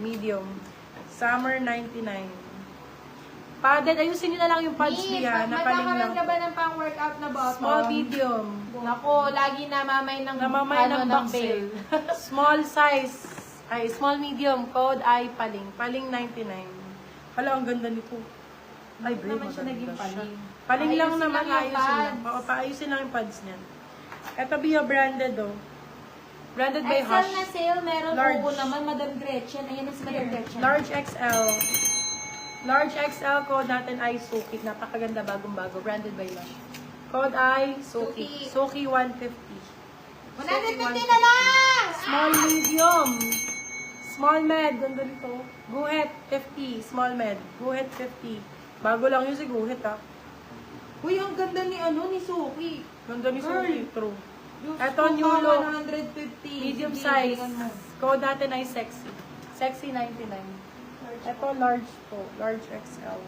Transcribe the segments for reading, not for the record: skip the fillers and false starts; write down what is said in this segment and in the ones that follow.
Medium. Summer 99. Padded, ayusin nyo na lang yung pads niya. Napaling lang. Magkakaroon ka ba ng pang-workout na bottom? Small, medium. Nako, lagi namamay ng Ng ng bail. Small size. Ay, small, medium. Code ay paling. Paling 99. Hala, ang ganda nito. Ay, Hindi naman siya naging paling. Paling lang Ayusin naman. lang yung Ayusin lang. pads. Oo, paayusin lang yung pads niyan. Ito, Bio branded, oh. Branded by XL Hush. na sale, meron Large. po naman, Madam Gretchen. Ayan na si Madam Gretchen. Large XL. Large XL code natin ay Suki. Napakaganda, bagong-bago. Branded by Lush. Code ay Suki. Suki 150. 150 na lang! Small medium. Small med. Ganda dito. Guhit 50. Small med. Guhit 50. Bago lang yun si Guhit, ha. Uy, ang ganda ni ni Suki. Ganda ni Suki. True. Yung Ito, Suki, new look. 150. Medium Sige, size. tingnan mo. Code natin ay Sexy. Sexy 99. Ito, large po. Large XL.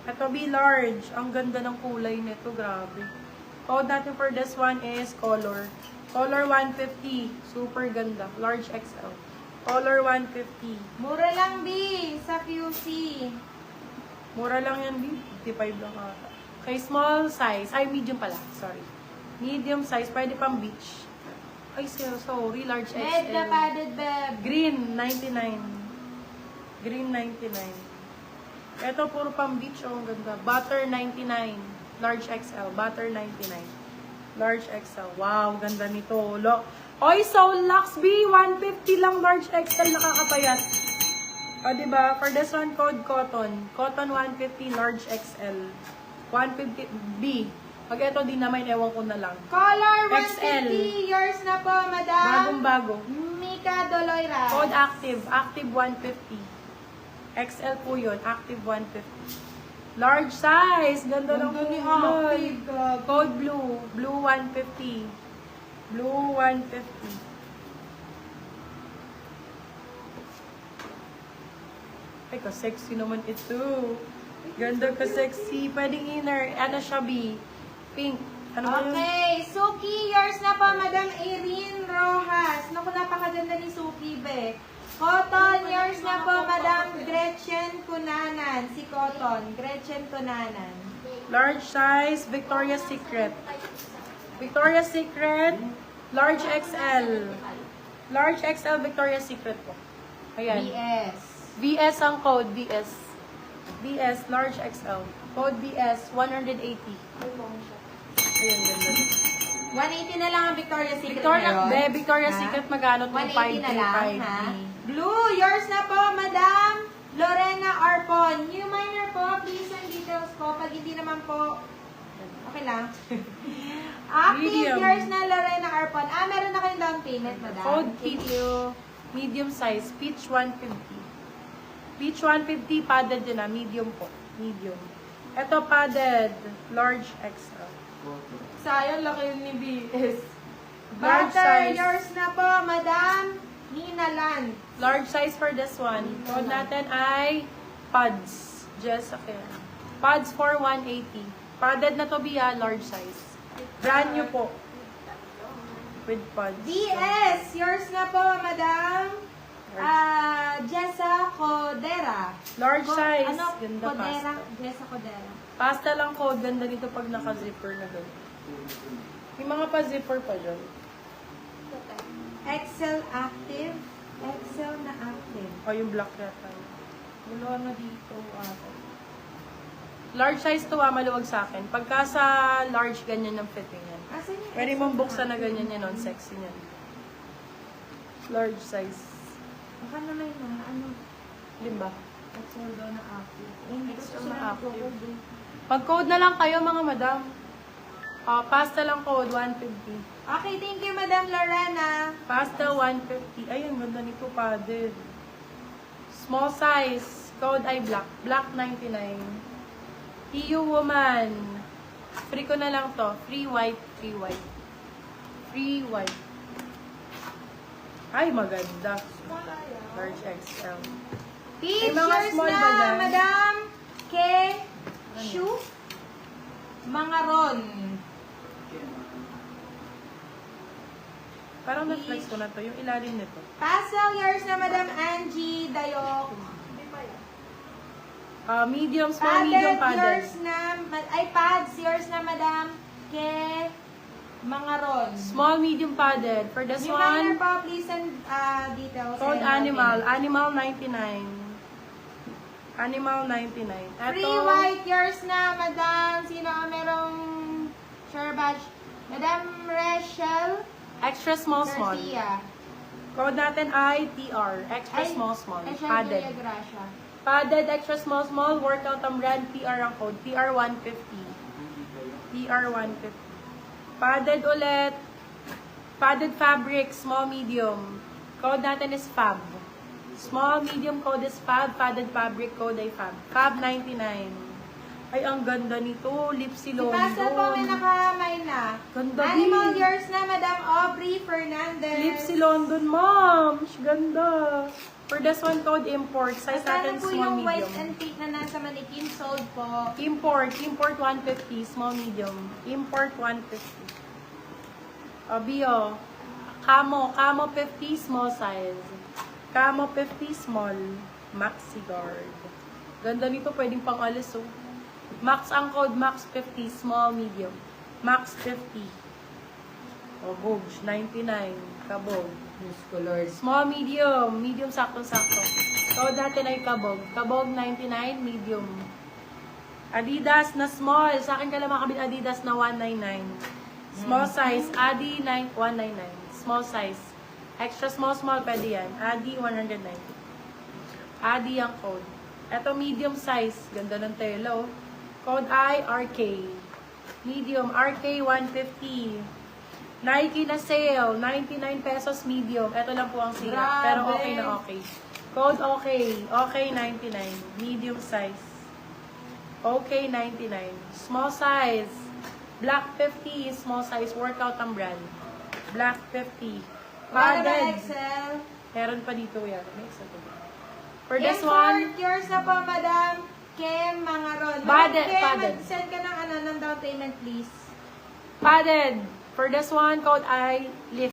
Ito, be large. Ang ganda ng kulay nito. Grabe. Code natin for this one is color. Color 150. Super ganda. Large XL. Color 150. Mura lang, B, sa QC. Mura lang yan, B. 55 lang ata. Okay, small size. Ay, medium pala. Sorry. Medium size. Pwede pang beach. Ay, sorry. Large Med na XL. padded, beb. Green, 99. Green, 99. Ito, puro pang beach. Oh, ang ganda. Butter, 99. Large XL. Butter, 99. Large XL. Wow, ganda nito. Oy, Soul Lux B, 150 lang. Large XL, nakakapayat. O, diba? For this one, code cotton. Cotton, 150. Large XL. 150 B. Pag ito, di naman, ewan ko na lang. Color XL. 150. Yours na po, madam. Bagong-bago. Mika Doloira. Code active. Active 150. XL po yun. Active 150. Large size. Ganda ng Ganda ni kulay. Active. Code blue. Blue 150. Blue 150. Ay, ka-sexy naman ito. Ganda ka-sexy. Pwedeng inner. Ano siya, B? Pink. Ano ba yun? Okay, Suki, yours na po, Madam Erin Rojas. Naku, napakaganda ni Suki, be. Cotton, yours na po, Madam Gretchen Cunanan. Si Cotton, Gretchen Cunanan. Large size, Victoria's Secret. Victoria's Secret, large XL. Large XL, Victoria's Secret po. Ayan. BS. VS ang code, VS. VS, large XL. Code VS, 180. Ayan, ganda. 180 na lang ang Victoria's Secret Victoria, ngayon. Victoria's Ha? Secret magano? 180 na lang, ha? 2535. Blue, yours na po, Madam Lorena Arpon. New minor po, please and details po. Pag hindi naman po, okay lang. Active, Medium. yours na Lorena Arpon. Meron na kayong down payment, Madam. Code Thank peach. you. Medium size, peach 150. Peach 150, padded din na, medium po. Medium. Ito padded, large XL. Sayang, laki yun ni BS. Large Butter, size. yours na po, Madam Nina Land. Large size for this one. Code natin ay pads. Just okay. Pads for 180. Padded na to, Bia, large size. Brand new po. With pads. BS, yours na po, Madam Jessa Codera. Large size. Ano? Ganda Codera? pasta. Jessa Codera. Pasta lang code. Ganda dito pag naka-zipper na doon. May mga pa-zipper pa dyan. Excel active. Excel na active. O yung black yata. Wala na dito. Large size to, maluwag sa akin. Pagka sa large, ganyan ang fitting yan. Asan yung Pwede Excel mong buksan na active? ganyan yan, on sexy niyan. Large size. Baka naman na, ano, Diba? Excel daw na active. Hindi ko Excel siya na active. active. Pag-code na lang kayo, mga madam. Pasta lang code, 150. Okay, thank you, Madam Lorena. Pasta, 150. Ayun, ganda nito, padded. Small size. Code ay black. Black, 99. EU woman. Free ko na lang to. Free white, free white. Free white. Ay, maganda. Large XL. Peach, May mga yours small na, ba dyan? Madam K. Mga ron. Parang na-flex ko na to, yung ilalim nito. Pastel years na Madam Angie Dayok. Medium, small, medium, Padded padded. years na, ay pads years na Madam Ke Mga ron. Small, medium, padded. For this Reminder one, po, please send details. code and animal. login. Animal 99. Animal 99. Free Ito, white years na Madam. Sino ang merong share badge? Madam Rachel extra small, small. Garcia. Code natin ay TR. Extra Ay, small, small. Rachel Padded. Villagracia. Padded, extra small, small. Workout ang brand. TR ang code. TR 150. TR 150. Padded ulit. Padded fabric. Small, medium. Code natin is FAB. Small, medium code is FAB. Padded fabric code ay FAB. FAB 99. Ay, ang ganda nito. Lipsy Si London. Pastor po may nakamay na. Ganda Animal din. years na Madam Aubrey Fernandez. Lipsy London, ma'am. Ganda. For this one, code import. Size Magkano natin po small, yung white medium. and pink na nasa manikin? Sold po. Import 150, small, medium. Import 150. Bio. Camo 50, small size. Camo 50, small. Maxi guard. Ganda nito, pwedeng pang alis, oh. Max ang code, max 50, small, medium. Max 50. O, Boge, 99. Kabog. Muscular. Small, medium. Medium, sakto-sakto. Code natin ay kabog. Kabog, 99, medium. Adidas na small. Sa akin ka lang makabili Adidas na 199. Small size, Adi 199. Small size. Extra small, small, pwede yan. Adi 190. Adi ang code. Ito medium size. Ganda ng tela, oh. Code ay RK. Medium, RK 150. Nike na sale, 99 pesos medium. Ito lang po ang sira. Grabe. Pero okay na okay. Code okay. Okay 99. Medium size. Okay 99. Small size. Black 50 is small size. Workout ang brand. Black 50. Para ba Padded. Excel? Meron pa dito yan. May isa to. For this Import one, yours na po, Madam Kem Mangaron. Padded, Madam Kem, padded. send ka ng down payment, please. padded. For this one, code I lift.